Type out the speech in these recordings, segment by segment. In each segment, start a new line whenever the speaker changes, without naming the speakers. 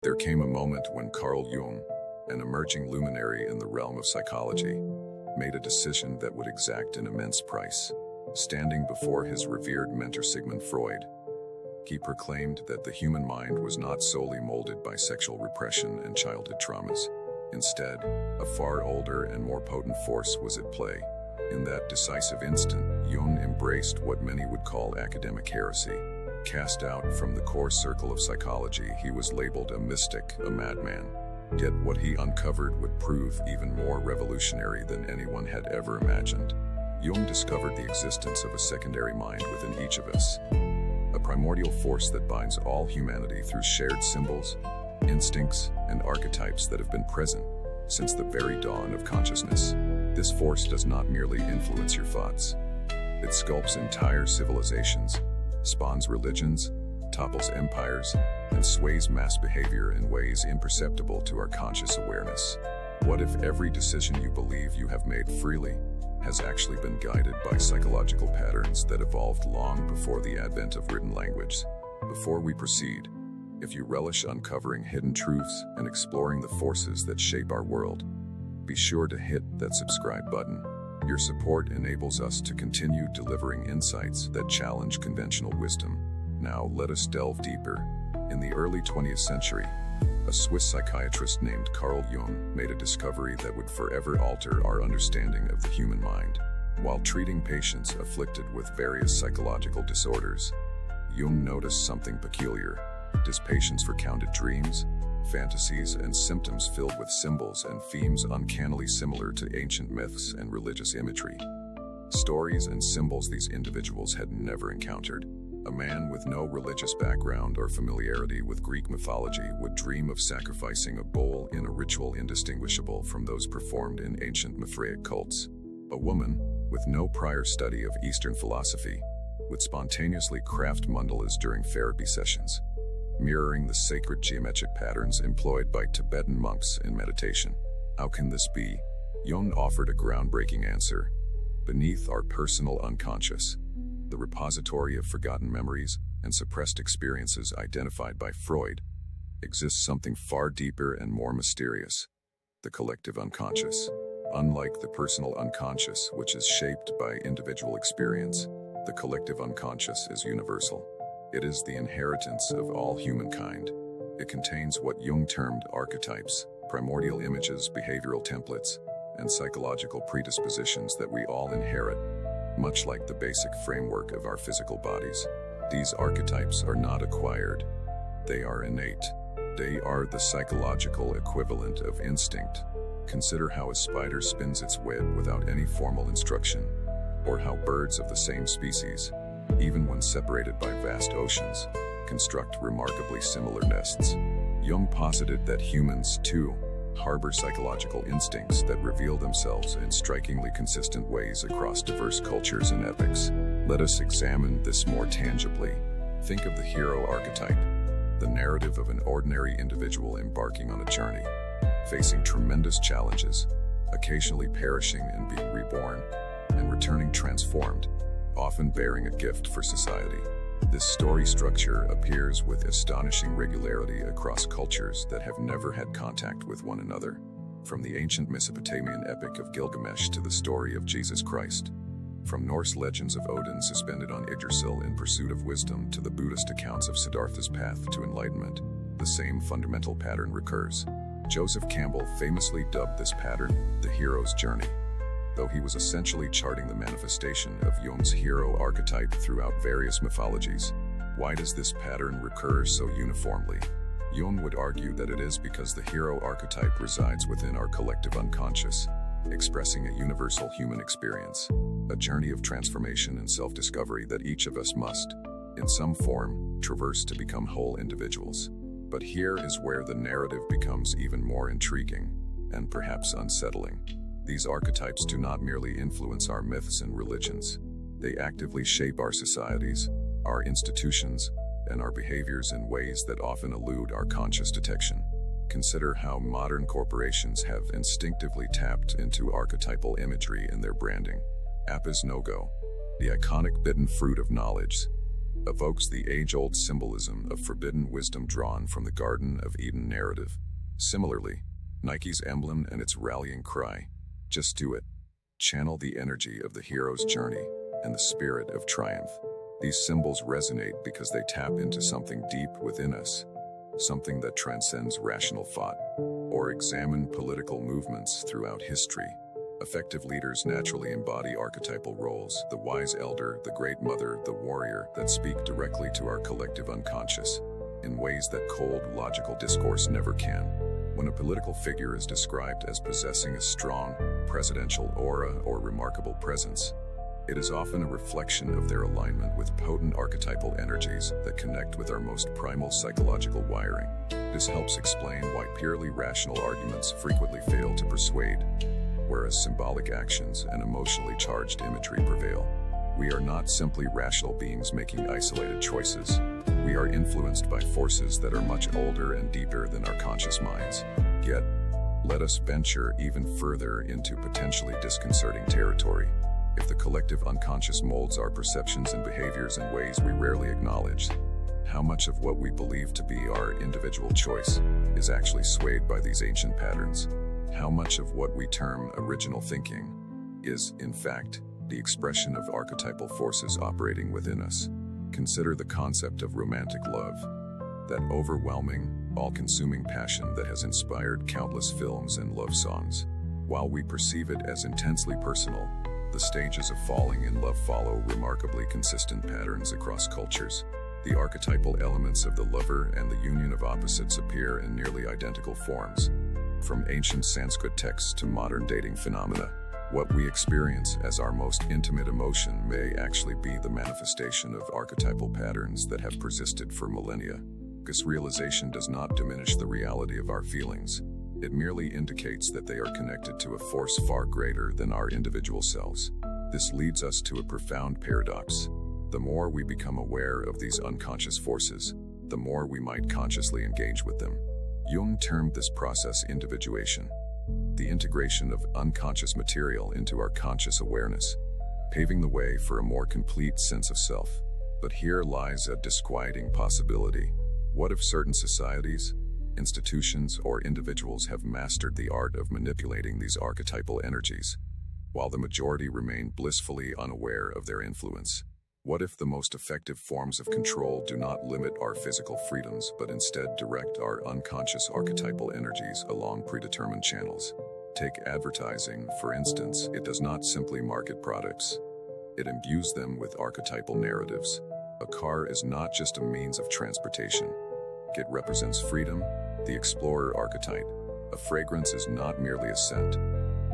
There came a moment when Carl Jung, an emerging luminary in the realm of psychology, made a decision that would exact an immense price. Standing before his revered mentor Sigmund Freud, he proclaimed that the human mind was not solely molded by sexual repression and childhood traumas. Instead, a far older and more potent force was at play. In that decisive instant, Jung embraced what many would call academic heresy. Cast out from the core circle of psychology, he was labeled a mystic, a madman. Yet what he uncovered would prove even more revolutionary than anyone had ever imagined. Jung discovered the existence of a secondary mind within each of us, a primordial force that binds all humanity through shared symbols, instincts, and archetypes that have been present since the very dawn of consciousness. This force does not merely influence your thoughts. It sculpts entire civilizations, spawns religions, topples empires, and sways mass behavior in ways imperceptible to our conscious awareness. What if every decision you believe you have made freely has actually been guided by psychological patterns that evolved long before the advent of written language? Before we proceed, if you relish uncovering hidden truths and exploring the forces that shape our world, be sure to hit that subscribe button. Your support enables us to continue delivering insights that challenge conventional wisdom. Now let us delve deeper. In the early 20th century, a Swiss psychiatrist named Carl Jung made a discovery that would forever alter our understanding of the human mind. While treating patients afflicted with various psychological disorders, Jung noticed something peculiar. His patients recounted dreams, fantasies, and symptoms filled with symbols and themes uncannily similar to ancient myths and religious imagery. Stories and symbols these individuals had never encountered. A man with no religious background or familiarity with Greek mythology would dream of sacrificing a bull in a ritual indistinguishable from those performed in ancient Mithraic cults. A woman, with no prior study of Eastern philosophy, would spontaneously craft mandalas during therapy sessions, mirroring the sacred geometric patterns employed by Tibetan monks in meditation. How can this be? Jung offered a groundbreaking answer. Beneath our personal unconscious, the repository of forgotten memories and suppressed experiences identified by Freud, exists something far deeper and more mysterious: the collective unconscious. Unlike the personal unconscious, which is shaped by individual experience, the collective unconscious is universal. It is the inheritance of all humankind. It contains what Jung termed archetypes, primordial images, behavioral templates, and psychological predispositions that we all inherit, much like the basic framework of our physical bodies. These archetypes are not acquired. They are innate. They are the psychological equivalent of instinct. Consider how a spider spins its web without any formal instruction, or how birds of the same species, even when separated by vast oceans, construct remarkably similar nests. Jung posited that humans, too, harbor psychological instincts that reveal themselves in strikingly consistent ways across diverse cultures and epochs. Let us examine this more tangibly. Think of the hero archetype, the narrative of an ordinary individual embarking on a journey, facing tremendous challenges, occasionally perishing and being reborn, and returning transformed, often bearing a gift for society. This story structure appears with astonishing regularity across cultures that have never had contact with one another, from the ancient Mesopotamian epic of Gilgamesh to the story of Jesus Christ, from Norse legends of Odin suspended on Yggdrasil in pursuit of wisdom to the Buddhist accounts of Siddhartha's path to enlightenment. The same fundamental pattern recurs. Joseph Campbell famously dubbed this pattern the hero's journey, though he was essentially charting the manifestation of Jung's hero archetype throughout various mythologies. Why does this pattern recur so uniformly? Jung would argue that it is because the hero archetype resides within our collective unconscious, expressing a universal human experience, a journey of transformation and self-discovery that each of us must, in some form, traverse to become whole individuals. But here is where the narrative becomes even more intriguing, and perhaps unsettling. These archetypes do not merely influence our myths and religions. They actively shape our societies, our institutions, and our behaviors in ways that often elude our conscious detection. Consider how modern corporations have instinctively tapped into archetypal imagery in their branding. Apis no-go, the iconic bitten fruit of knowledge, evokes the age-old symbolism of forbidden wisdom drawn from the Garden of Eden narrative. Similarly, Nike's emblem and its rallying cry, "Just do it," channel the energy of the hero's journey and the spirit of triumph. These symbols resonate because they tap into something deep within us, something that transcends rational thought. Or examine political movements throughout history. Effective leaders naturally embody archetypal roles, the wise elder, the great mother, the warrior, that speak directly to our collective unconscious, in ways that cold, logical discourse never can. When a political figure is described as possessing a strong, presidential aura or remarkable presence, it is often a reflection of their alignment with potent archetypal energies that connect with our most primal psychological wiring. This helps explain why purely rational arguments frequently fail to persuade, whereas symbolic actions and emotionally charged imagery prevail. We are not simply rational beings making isolated choices. We are influenced by forces that are much older and deeper than our conscious minds. Yet, let us venture even further into potentially disconcerting territory. If the collective unconscious molds our perceptions and behaviors in ways we rarely acknowledge, how much of what we believe to be our individual choice is actually swayed by these ancient patterns? How much of what we term original thinking is, in fact, the expression of archetypal forces operating within us? Consider the concept of romantic love, that overwhelming, all-consuming passion that has inspired countless films and love songs. While we perceive it as intensely personal, the stages of falling in love follow remarkably consistent patterns across cultures. The archetypal elements of the lover and the union of opposites appear in nearly identical forms. From ancient Sanskrit texts to modern dating phenomena, what we experience as our most intimate emotion may actually be the manifestation of archetypal patterns that have persisted for millennia. This realization does not diminish the reality of our feelings. It merely indicates that they are connected to a force far greater than our individual selves. This leads us to a profound paradox. The more we become aware of these unconscious forces, the more we might consciously engage with them. Jung termed this process individuation, the integration of unconscious material into our conscious awareness, paving the way for a more complete sense of self. But here lies a disquieting possibility. What if certain societies, institutions, or individuals have mastered the art of manipulating these archetypal energies, while the majority remain blissfully unaware of their influence? What if the most effective forms of control do not limit our physical freedoms, but instead direct our unconscious archetypal energies along predetermined channels? Take advertising, for instance. It does not simply market products. It imbues them with archetypal narratives. A car is not just a means of transportation. It represents freedom, the explorer archetype. A fragrance is not merely a scent.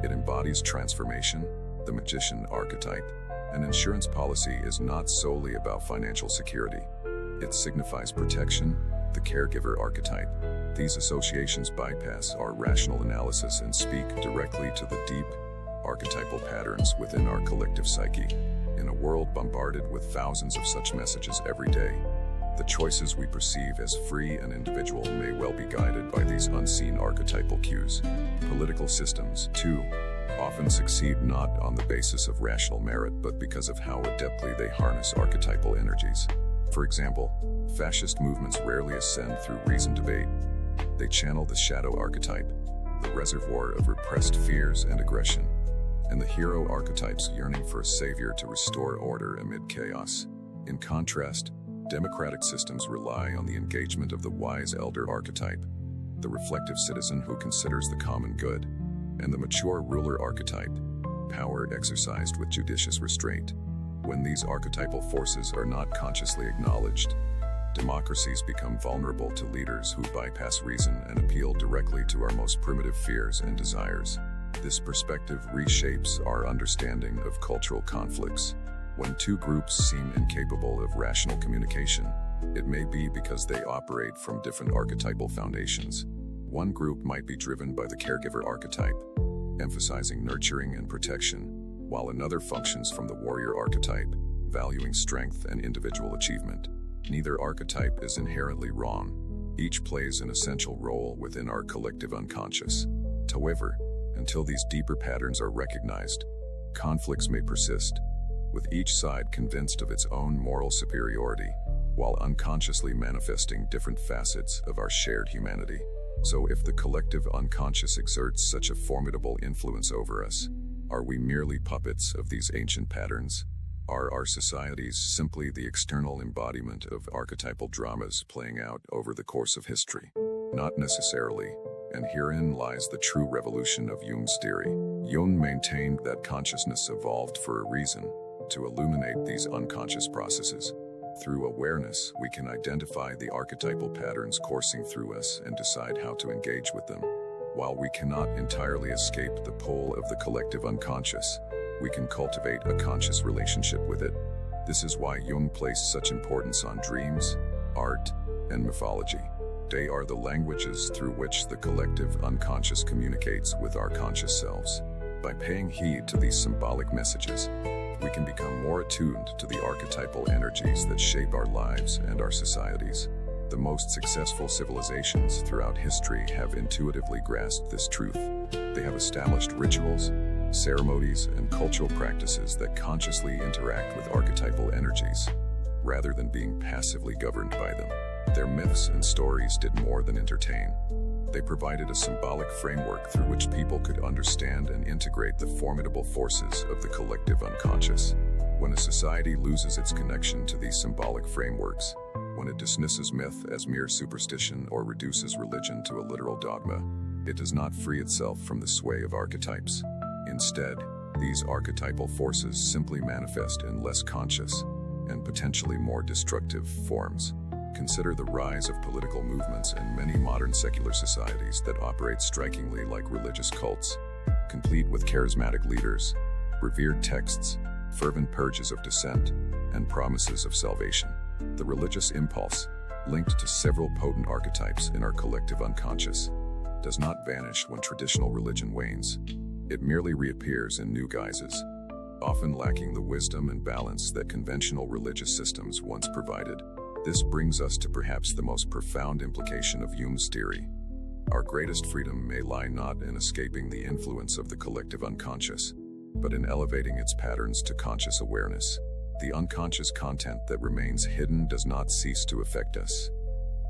It embodies transformation, the magician archetype. An insurance policy is not solely about financial security. It signifies protection, the caregiver archetype. These associations bypass our rational analysis and speak directly to the deep, archetypal patterns within our collective psyche. In a world bombarded with thousands of such messages every day, the choices we perceive as free and individual may well be guided by these unseen archetypal cues. Political systems, too, often succeed not on the basis of rational merit, but because of how adeptly they harness archetypal energies. For example, fascist movements rarely ascend through reasoned debate. They channel the shadow archetype, the reservoir of repressed fears and aggression, and the hero archetype's yearning for a savior to restore order amid chaos. In contrast, democratic systems rely on the engagement of the wise elder archetype, the reflective citizen who considers the common good, and the mature ruler archetype, power exercised with judicious restraint. When these archetypal forces are not consciously acknowledged, democracies become vulnerable to leaders who bypass reason and appeal directly to our most primitive fears and desires. This perspective reshapes our understanding of cultural conflicts. When two groups seem incapable of rational communication, it may be because they operate from different archetypal foundations. One group might be driven by the caregiver archetype, emphasizing nurturing and protection, while another functions from the warrior archetype, valuing strength and individual achievement. Neither archetype is inherently wrong. Each plays an essential role within our collective unconscious. However, until these deeper patterns are recognized, conflicts may persist. with each side convinced of its own moral superiority, while unconsciously manifesting different facets of our shared humanity. So if the collective unconscious exerts such a formidable influence over us, are we merely puppets of these ancient patterns? Are our societies simply the external embodiment of archetypal dramas playing out over the course of history? Not necessarily, and herein lies the true revolution of Jung's theory. Jung maintained that consciousness evolved for a reason, to illuminate these unconscious processes. Through awareness, we can identify the archetypal patterns coursing through us and decide how to engage with them. While we cannot entirely escape the pull of the collective unconscious, we can cultivate a conscious relationship with it. This is why Jung placed such importance on dreams, art, and mythology. They are the languages through which the collective unconscious communicates with our conscious selves. By paying heed to these symbolic messages, we can become more attuned to the archetypal energies that shape our lives and our societies. The most successful civilizations throughout history have intuitively grasped this truth. They have established rituals, ceremonies, and cultural practices that consciously interact with archetypal energies, rather than being passively governed by them. Their myths and stories did more than entertain. They provided a symbolic framework through which people could understand and integrate the formidable forces of the collective unconscious. When a society loses its connection to these symbolic frameworks, when it dismisses myth as mere superstition or reduces religion to a literal dogma, it does not free itself from the sway of archetypes. Instead, these archetypal forces simply manifest in less conscious and potentially more destructive forms. Consider the rise of political movements in many modern secular societies that operate strikingly like religious cults, complete with charismatic leaders, revered texts, fervent purges of dissent, and promises of salvation. The religious impulse, linked to several potent archetypes in our collective unconscious, does not vanish when traditional religion wanes. It merely reappears in new guises, often lacking the wisdom and balance that conventional religious systems once provided. This brings us to perhaps the most profound implication of Jung's theory. Our greatest freedom may lie not in escaping the influence of the collective unconscious, but in elevating its patterns to conscious awareness. The unconscious content that remains hidden does not cease to affect us.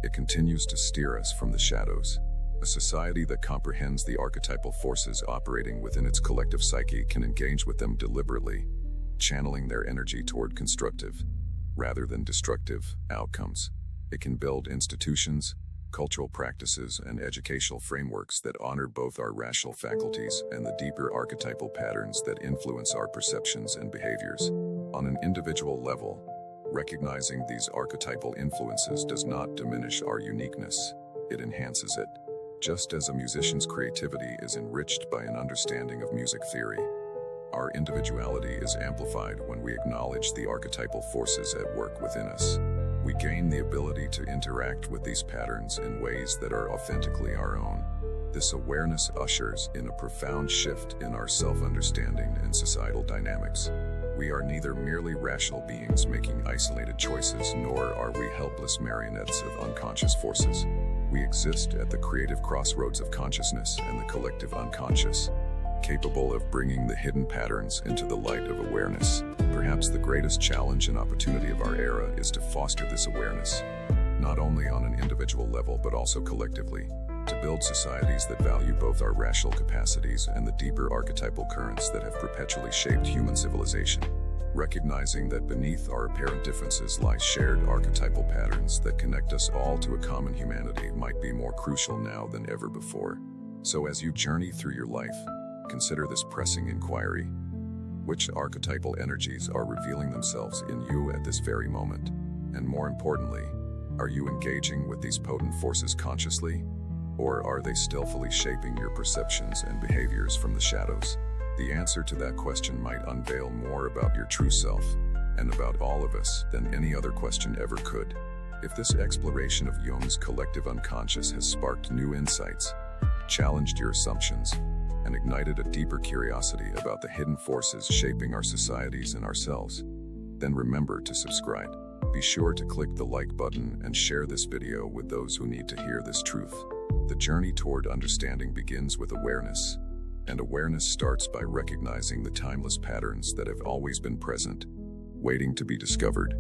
It continues to steer us from the shadows. A society that comprehends the archetypal forces operating within its collective psyche can engage with them deliberately, channeling their energy toward constructive, rather than destructive, outcomes. It can build institutions, cultural practices, and educational frameworks that honor both our rational faculties and the deeper archetypal patterns that influence our perceptions and behaviors. On an individual level, recognizing these archetypal influences does not diminish our uniqueness, it enhances it. Just as a musician's creativity is enriched by an understanding of music theory, our individuality is amplified when we acknowledge the archetypal forces at work within us. We gain the ability to interact with these patterns in ways that are authentically our own. This awareness ushers in a profound shift in our self-understanding and societal dynamics. We are neither merely rational beings making isolated choices, nor are we helpless marionettes of unconscious forces. We exist at the creative crossroads of consciousness and the collective unconscious, capable of bringing the hidden patterns into the light of awareness. Perhaps the greatest challenge and opportunity of our era is to foster this awareness, not only on an individual level but also collectively, to build societies that value both our rational capacities and the deeper archetypal currents that have perpetually shaped human civilization. Recognizing that beneath our apparent differences lie shared archetypal patterns that connect us all to a common humanity might be more crucial now than ever before. So as you journey through your life, consider this pressing inquiry. Which archetypal energies are revealing themselves in you at this very moment? And more importantly, are you engaging with these potent forces consciously? Or are they stealthily shaping your perceptions and behaviors from the shadows? The answer to that question might unveil more about your true self, and about all of us, than any other question ever could. If this exploration of Jung's collective unconscious has sparked new insights, challenged your assumptions, and ignited a deeper curiosity about the hidden forces shaping our societies and ourselves, then remember to subscribe. Be sure to click the like button and share this video with those who need to hear this truth. The journey toward understanding begins with awareness, And awareness starts by recognizing the timeless patterns that have always been present, waiting to be discovered.